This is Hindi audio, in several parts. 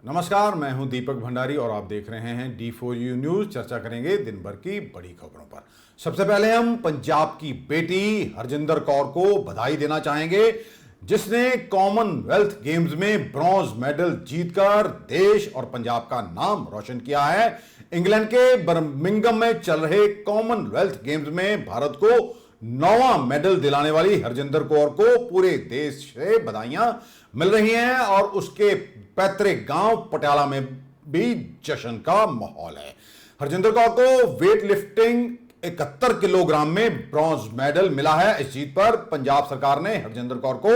नमस्कार, मैं हूं दीपक भंडारी और आप देख रहे हैं D4U न्यूज। चर्चा करेंगे दिन भर की बड़ी खबरों पर। सबसे पहले हम पंजाब की बेटी हरजिंदर कौर को बधाई देना चाहेंगे, जिसने कॉमनवेल्थ गेम्स में ब्रॉन्ज मेडल जीतकर देश और पंजाब का नाम रोशन किया है। इंग्लैंड के बर्मिंघम में चल रहे कॉमनवेल्थ गेम्स में भारत को 9वां मेडल दिलाने वाली हरजिंदर कौर को पूरे देश से बधाइयां मिल रही हैं और उसके पैतृक गांव पटियाला में भी जश्न का माहौल है। हरजिंदर कौर को वेट लिफ्टिंग 71 किलोग्राम में ब्रॉन्ज मेडल मिला है। इस जीत पर पंजाब सरकार ने हरजिंदर कौर को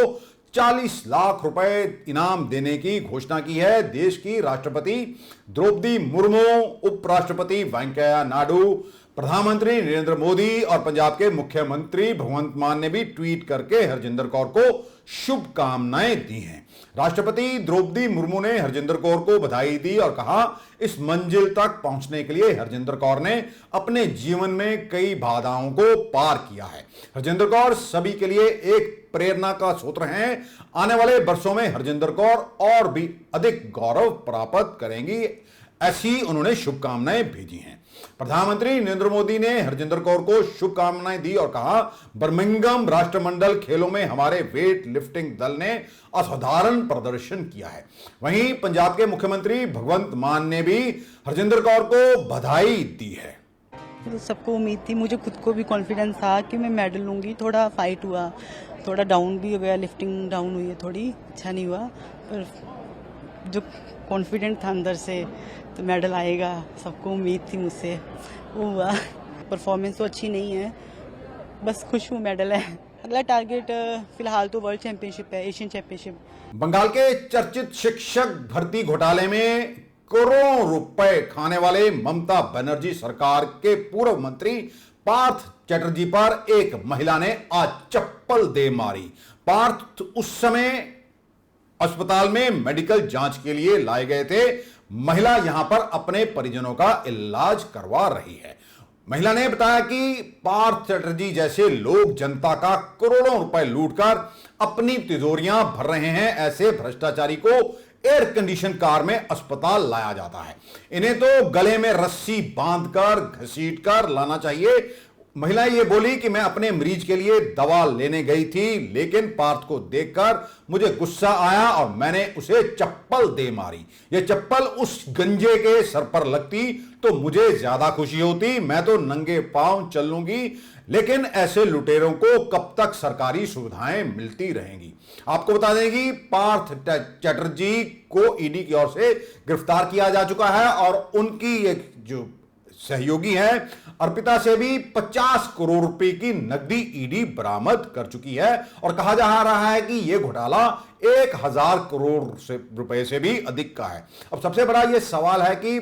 40 लाख रुपए इनाम देने की घोषणा की है। देश की राष्ट्रपति द्रौपदी मुर्मू, उपराष्ट्रपति वेंकैया नायडू, प्रधानमंत्री नरेंद्र मोदी और पंजाब के मुख्यमंत्री भगवंत मान ने भी ट्वीट करके हरजिंदर कौर को शुभकामनाएं दी हैं। राष्ट्रपति द्रौपदी मुर्मू ने हरजिंदर कौर को बधाई दी और कहा, इस मंजिल तक पहुंचने के लिए हरजिंदर कौर ने अपने जीवन में कई बाधाओं को पार किया है। हरजिंदर कौर सभी के लिए एक प्रेरणा का स्रोत हैं। आने वाले वर्षों में हरजिंदर कौर और भी अधिक गौरव प्राप्त करेंगी, ऐसी उन्होंने शुभकामनाएं भेजी हैं। प्रधानमंत्री नरेंद्र मोदी ने हरजिंदर कौर को शुभकामनाएं दी और कहा, बर्मिंघम राष्ट्रमंडल खेलों में हमारे वेट लिफ्टिंग दल ने असाधारण प्रदर्शन किया है। वहीं पंजाब के मुख्यमंत्री भगवंत मान ने भी हरजिंदर कौर को बधाई दी है। तो सबको उम्मीद थी, मुझे खुद को भी कॉन्फिडेंस था कि मैं मेडल लूंगी। थोड़ा फाइट हुआ, थोड़ा डाउन भी हो गया, लिफ्टिंग डाउन हुई है थोड़ी, अच्छा नहीं हुआ, पर जो कॉन्फिडेंट था अंदर से तो मेडल आएगा, सबको उम्मीद थी मुझसे, वो हुआ। परफॉर्मेंस तो अच्छी नहीं है, बस खुश हूँ, मेडल है। अगला टारगेट फिलहाल तो वर्ल्ड चैंपियनशिप है, एशियन चैंपियनशिप। बंगाल के चर्चित शिक्षक भर्ती घोटाले में करोड़ों रुपए खाने वाले ममता बनर्जी सरकार के पूर्व मंत्री पार्थ चैटर्जी पर एक महिला ने आज चप्पल दे मारी। पार्थ उस समय अस्पताल में मेडिकल जांच के लिए लाए गए थे। महिला यहां पर अपने परिजनों का इलाज करवा रही है। महिला ने बताया कि पार्थ चैटर्जी जैसे लोग जनता का करोड़ों रुपए लूटकर अपनी तिजोरियां भर रहे हैं। ऐसे भ्रष्टाचारी को एयर कंडीशन कार में अस्पताल लाया जाता है। इन्हें तो गले में रस्सी बांधकर घसीटकर लाना चाहिए। महिला ये बोली कि मैं अपने मरीज के लिए दवा लेने गई थी, लेकिन पार्थ को देखकर मुझे गुस्सा आया और मैंने उसे चप्पल दे मारी। ये चप्पल उस गंजे के सर पर लगती तो मुझे ज्यादा खुशी होती। मैं तो नंगे पांव चल लूंगी, लेकिन ऐसे लुटेरों को कब तक सरकारी सुविधाएं मिलती रहेंगी। आपको बता दें कि पार्थ चैटर्जी को ईडी की ओर से गिरफ्तार किया जा चुका है और उनकी एक जो सहयोगी है अर्पिता से भी 50 करोड़ रुपए की नकदी ईडी बरामद कर चुकी है और कहा जा रहा है कि यह घोटाला 1000 करोड़ रुपए से भी अधिक का है। अब सबसे बड़ा यह सवाल है कि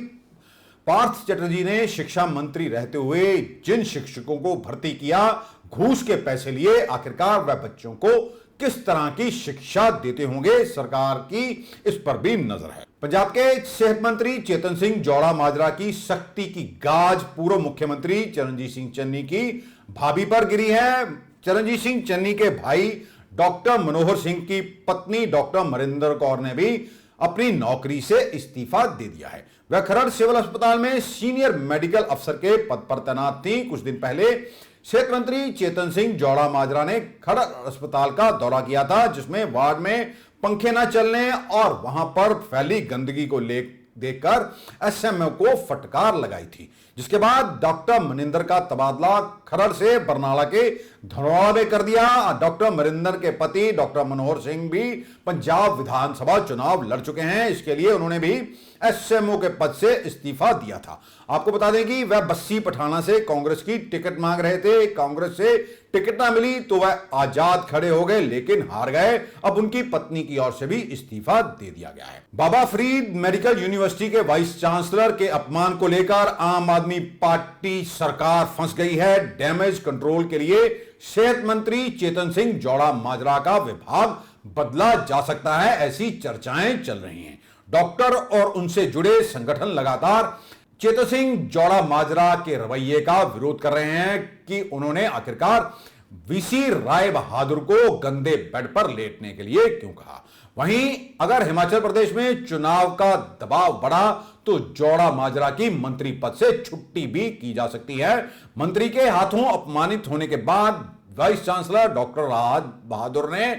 पार्थ चैटर्जी ने शिक्षा मंत्री रहते हुए जिन शिक्षकों को भर्ती किया, घूस के पैसे लिए, आखिरकार वह बच्चों को किस तरह की शिक्षा देते होंगे, सरकार की इस पर भी नजर है। पंजाब के सेहत मंत्री चेतन सिंह जौड़ा माजरा की सख्ती की गाज पूर्व मुख्यमंत्री चरणजीत सिंह चन्नी की भाभी पर गिरी है। चरणजीत सिंह चन्नी के भाई डॉक्टर मनोहर सिंह की पत्नी डॉक्टर मरिंदर कौर ने भी अपनी नौकरी से इस्तीफा दे दिया है। वह खरड़ सिविल अस्पताल में सीनियर मेडिकल अफसर के पद पर तैनात थी। कुछ दिन पहले सेहत मंत्री चेतन सिंह जौड़ा माजरा ने खरड़ अस्पताल का दौरा किया था, जिसमें वार्ड में पंखे न चलने और वहां पर फैली गंदगी को देखकर एसएमओ को फटकार लगाई थी, जिसके बाद डॉक्टर मनिंदर का तबादला खरड़ से बरनाला के धनौरा में कर दिया। डॉक्टर मनिंदर के पति डॉक्टर मनोहर सिंह भी पंजाब विधानसभा चुनाव लड़ चुके हैं। इसके लिए उन्होंने भी एसएमओ के पद से इस्तीफा दिया था। आपको बता दें कि वह बस्सी पठाना से कांग्रेस की टिकट मांग रहे थे। कांग्रेस से टिकट ना मिली तो वह आजाद खड़े हो गए, लेकिन हार गए। अब उनकी पत्नी की ओर से भी इस्तीफा दे दिया गया है। बाबा फरीद मेडिकल यूनिवर्सिटी के वाइस चांसलर के अपमान को लेकर आम आदमी पार्टी सरकार फंस गई है। डैमेज कंट्रोल के लिए सेहत मंत्री चेतन सिंह जौड़ा माजरा का विभाग बदला जा सकता है, ऐसी चर्चाएं चल रही हैं। डॉक्टर और उनसे जुड़े संगठन लगातार चेतन सिंह जौड़ा माजरा के रवैये का विरोध कर रहे हैं कि उन्होंने आखिरकार वीसी राय बहादुर को गंदे बेड पर लेटने के लिए क्यों कहा। वहीं अगर हिमाचल प्रदेश में चुनाव का दबाव बढ़ा तो जोड़ा माजरा की मंत्री पद से छुट्टी भी की जा सकती है। मंत्री के हाथों अपमानित होने के बाद vice chancellor doctor Raj Bahadur ने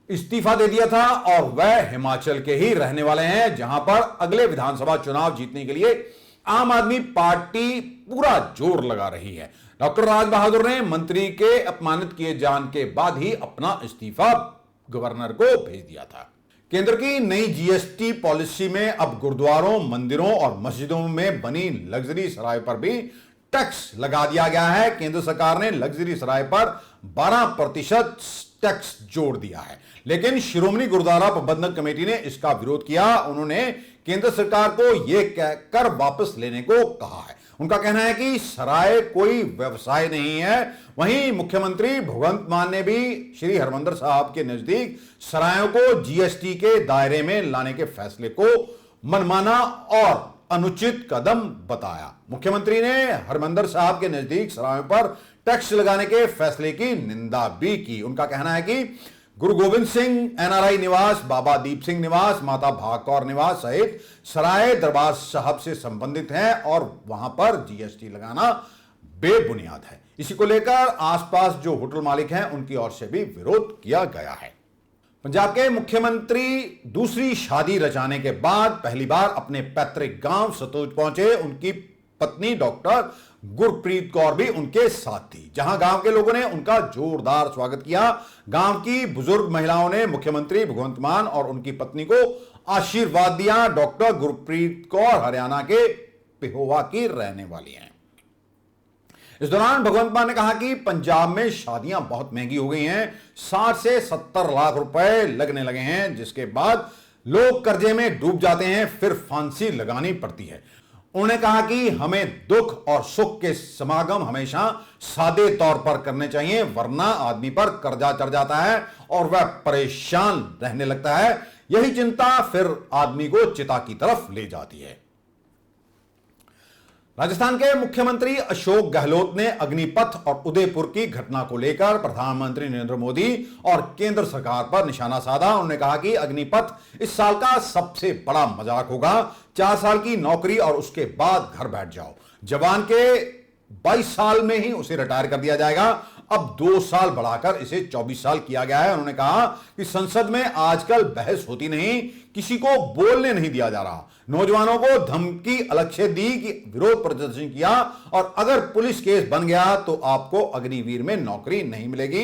इस्तीफा दे दिया था और वह हिमाचल के ही रहने वाले हैं, जहां पर अगले विधानसभा चुनाव जीतने के लिए आम आदमी पार्टी पूरा जोर लगा रही है। डॉक्टर राज बहादुर ने मंत्री के अपमानित किए जाने के बाद ही अपना इस्तीफा गवर्नर को भेज दिया था। केंद्र की नई जीएसटी पॉलिसी में अब गुरुद्वारों, मंदिरों और मस्जिदों में बनी लग्जरी सराय पर भी टैक्स लगा दिया गया है। केंद्र सरकार ने लग्जरी सराय पर 12% टैक्स जोड़ दिया है, लेकिन शिरोमणि गुरुद्वारा प्रबंधक कमेटी ने इसका विरोध किया। उन्होंने केंद्र सरकार को यह कहकर वापस लेने को कहा है। उनका कहना है कि सराय कोई व्यवसाय नहीं है। वहीं मुख्यमंत्री भगवंत मान ने भी श्री हरमंदिर साहब के नजदीक सरायों को जीएसटी के दायरे में लाने के फैसले को मनमाना और अनुचित कदम बताया। मुख्यमंत्री ने हरमंदिर साहब के नजदीक सरायों पर टैक्स लगाने के फैसले की निंदा भी की। उनका कहना है कि गुरु गोविंद सिंह एनआरआई निवास, बाबा दीप सिंह निवास, माता भागकौर निवास सहित सराय दरबार साहब से संबंधित हैं और वहां पर जीएसटी लगाना बेबुनियाद है। इसी को लेकर आसपास जो होटल मालिक हैं उनकी ओर से भी विरोध किया गया है। पंजाब के मुख्यमंत्री दूसरी शादी रचाने के बाद पहली बार अपने पैतृक गांव सतोज पहुंचे। उनकी पत्नी डॉक्टर गुरप्रीत कौर भी उनके साथ थी, जहां गांव के लोगों ने उनका जोरदार स्वागत किया। गांव की बुजुर्ग महिलाओं ने मुख्यमंत्री भगवंत मान और उनकी पत्नी को आशीर्वाद दिया। डॉक्टर गुरप्रीत कौर हरियाणा के पेहोवा की रहने वाली हैं। इस दौरान भगवंत मान ने कहा कि पंजाब में शादियां बहुत महंगी हो गई हैं। 60 से 70 लाख रुपए लगने लगे हैं, जिसके बाद लोग कर्जे में डूब जाते हैं, फिर फांसी लगानी पड़ती है। उन्होंने कहा कि हमें दुख और सुख के समागम हमेशा सादे तौर पर करने चाहिए, वरना आदमी पर कर्जा चढ़ जाता है और वह परेशान रहने लगता है। यही चिंता फिर आदमी को चिता की तरफ ले जाती है। राजस्थान के मुख्यमंत्री अशोक गहलोत ने अग्निपथ और उदयपुर की घटना को लेकर प्रधानमंत्री नरेंद्र मोदी और केंद्र सरकार पर निशाना साधा। उन्होंने कहा कि अग्निपथ इस साल का सबसे बड़ा मजाक होगा। 4 साल की नौकरी और उसके बाद घर बैठ जाओ। जवान के 22 साल में ही उसे रिटायर कर दिया जाएगा। अब 2 साल बढ़ाकर इसे 24 साल किया गया है। उन्होंने कहा कि संसद में आजकल बहस होती नहीं, किसी को बोलने नहीं दिया जा रहा। नौजवानों को धमकी अलग से दी कि विरोध प्रदर्शन किया और अगर पुलिस केस बन गया तो आपको अग्निवीर में नौकरी नहीं मिलेगी।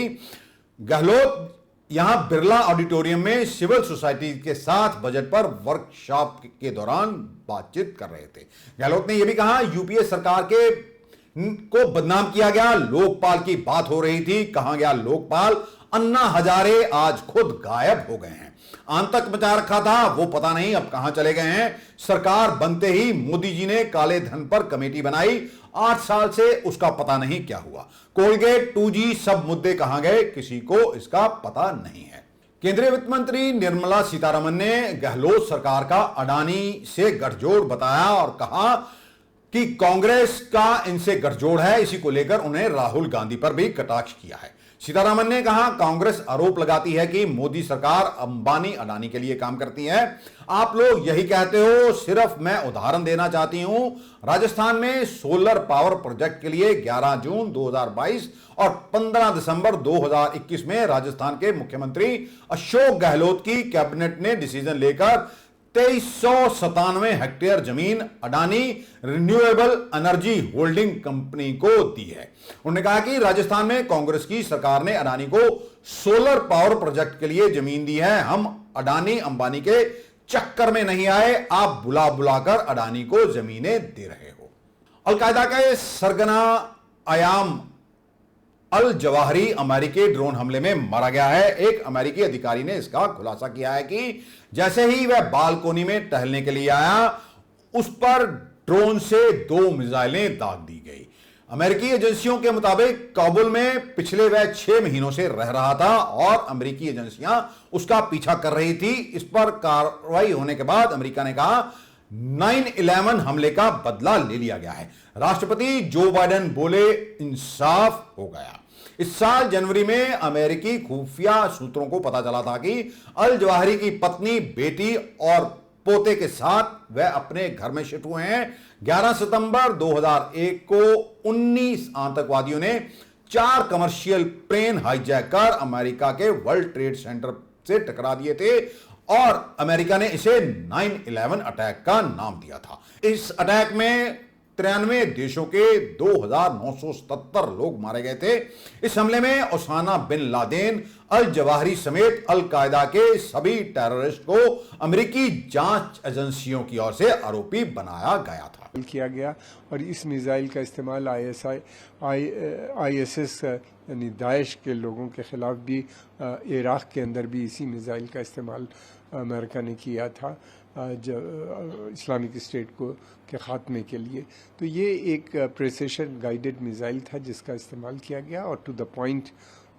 गहलोत यहां बिरला ऑडिटोरियम में सिविल सोसाइटी के साथ बजट पर वर्कशॉप के दौरान बातचीत कर रहे थे। गहलोत ने यह भी कहा यूपीए सरकार को बदनाम किया गया। लोकपाल की बात हो रही थी, कहां गया लोकपाल। अन्ना हजारे आज खुद गायब हो गए हैं। आतंक मचा रखा था, वो पता नहीं अब कहां चले गए हैं। सरकार बनते ही मोदी जी ने काले धन पर कमेटी बनाई, 8 साल से उसका पता नहीं क्या हुआ। कोलगेट, 2G सब मुद्दे कहां गए, किसी को इसका पता नहीं है। केंद्रीय वित्त मंत्री निर्मला सीतारमण ने गहलोत सरकार का अडानी से गठजोड़ बताया और कहा कि कांग्रेस का इनसे गठजोड़ है। इसी को लेकर उन्हें राहुल गांधी पर भी कटाक्ष किया है। सीतारमण ने कहा कांग्रेस आरोप लगाती है कि मोदी सरकार अंबानी अडानी के लिए काम करती है। आप लोग यही कहते हो, सिर्फ मैं उदाहरण देना चाहती हूं। राजस्थान में सोलर पावर प्रोजेक्ट के लिए 11 जून 2022 और 15 दिसंबर 2021 में राजस्थान के मुख्यमंत्री अशोक गहलोत की कैबिनेट ने डिसीजन लेकर 2397 हेक्टेयर जमीन Adani renewable energy holding company को दी है। उन्होंने कहा कि राजस्थान में कांग्रेस की सरकार ने अडानी को सोलर पावर प्रोजेक्ट के लिए जमीन दी है। हम अडानी अंबानी के चक्कर में नहीं आए, आप बुला बुलाकर अडानी को जमीनें दे रहे हो। अलकायदा के सरगना अयाम अल जवाहरी अमेरिकी ड्रोन हमले में मारा गया है। एक अमेरिकी अधिकारी ने इसका खुलासा किया है कि जैसे ही वह बालकोनी में टहलने के लिए आया, उस पर ड्रोन से 2 मिसाइलें दाग दी गई। अमेरिकी एजेंसियों के मुताबिक काबुल में पिछले वह 6 महीनों से रह रहा था और अमेरिकी एजेंसियां उसका पीछा कर रही थी। इस पर कार्रवाई होने के बाद अमेरिका ने कहा 9/11 हमले का बदला ले लिया गया है। राष्ट्रपति जो बाइडेन बोले इंसाफ हो गया। इस साल जनवरी में अमेरिकी खुफिया सूत्रों को पता चला था कि अल जवाहिरी की पत्नी, बेटी और पोते के साथ वह अपने घर में शिफ्ट हुए हैं। 11 सितंबर 2001 को 19 आतंकवादियों ने 4 कमर्शियल प्लेन हाईजैक कर अमेरिका के वर्ल्ड ट्रेड सेंटर से टकरा दिए थे और अमेरिका ने इसे 9/11 अटैक का नाम दिया था। इस अटैक में 93 देशों के 2,977 लोग मारे गए थे। इस हमले में Osama bin Laden, al Zawahiri समेत अल कायदा के सभी टेररिस्ट को अमेरिकी जांच एजेंसियों की ओर से आरोपी बनाया गया था। किया गया और इस मिसाइल का इस्तेमाल ISIS यानी दाइश के लोगों के खिलाफ भी इराक के अंदर भी इसी मिसाइल का इस्तेमाल अमेरिका ने किया था इस्लामिक स्टेट के ख़ात्मे के लिए। तो ये एक प्रिसिशन गाइडेड मिसाइल था जिसका इस्तेमाल किया गया और टू द पॉइंट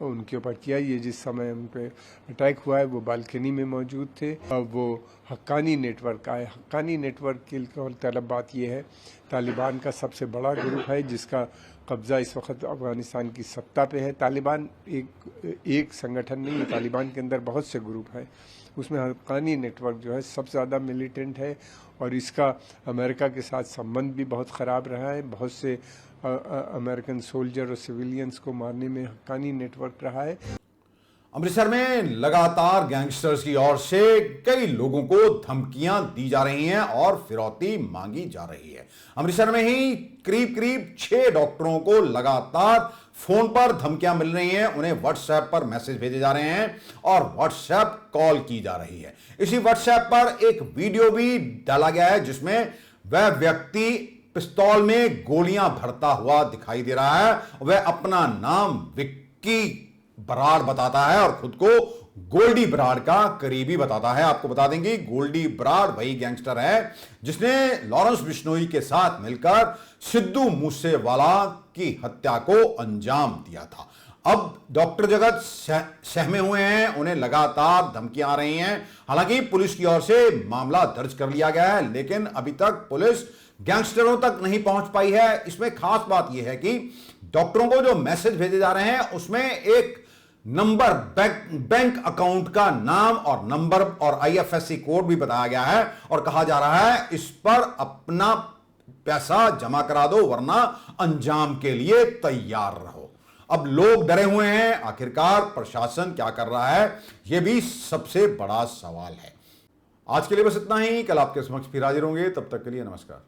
उनके ऊपर किया। ये जिस समय उन पर अटैक हुआ है वो बालकनी में मौजूद थे। वो हक्कानी नेटवर्क आए। हक्कानी नेटवर्क की तलब बात ये है, तालिबान का सबसे बड़ा ग्रुप है जिसका कब्ज़ा इस वक्त अफ़गानिस्तान की सत्ता पे है। तालिबान एक संगठन नहीं है, तालिबान के अंदर बहुत से ग्रुप हैं। उसमें हक्कानी नेटवर्क जो है सबसे ज़्यादा मिलिटेंट है और इसका अमेरिका के साथ संबंध भी बहुत ख़राब रहा है। बहुत से अमेरिकन सोल्जर और सिविलियंस को मारने में हक्कानी नेटवर्क रहा है। अमृतसर में लगातार गैंगस्टर्स की ओर से कई लोगों को धमकियां दी जा रही हैं और फिरौती मांगी जा रही है। अमृतसर में ही करीब 6 डॉक्टरों को लगातार फोन पर धमकियां मिल रही हैं। उन्हें व्हाट्सएप पर मैसेज भेजे जा रहे हैं और व्हाट्सएप कॉल की जा रही है। इसी व्हाट्सएप पर एक वीडियो भी डाला गया है जिसमें वह व्यक्ति पिस्तौल में गोलियां भरता हुआ दिखाई दे रहा है। वह अपना नाम विक्की बराड़ बताता है और खुद को गोल्डी बराड़ का करीबी बताता है। आपको बता देंगे गोल्डी बराड़ वही गैंगस्टर है जिसने लॉरेंस बिश्नोई के साथ मिलकर सिद्धू मूसेवाला की हत्या को अंजाम दिया था। अब डॉक्टर जगत सहमे हुए हैं, उन्हें लगातार धमकियां आ रही हैं। हालांकि पुलिस की ओर से मामला दर्ज कर लिया गया है लेकिन अभी तक पुलिस गैंगस्टरों तक नहीं पहुंच पाई है। इसमें खास बात यह है कि डॉक्टरों को जो मैसेज भेजे जा रहे हैं उसमें एक नंबर, बैंक अकाउंट का नाम और नंबर और IFSC कोड भी बताया गया है और कहा जा रहा है इस पर अपना पैसा जमा करा दो वरना अंजाम के लिए तैयार रहो। अब लोग डरे हुए हैं, आखिरकार प्रशासन क्या कर रहा है यह भी सबसे बड़ा सवाल है। आज के लिए बस इतना ही। कल आपके समक्ष फिर हाजिर होंगे, तब तक के लिए नमस्कार।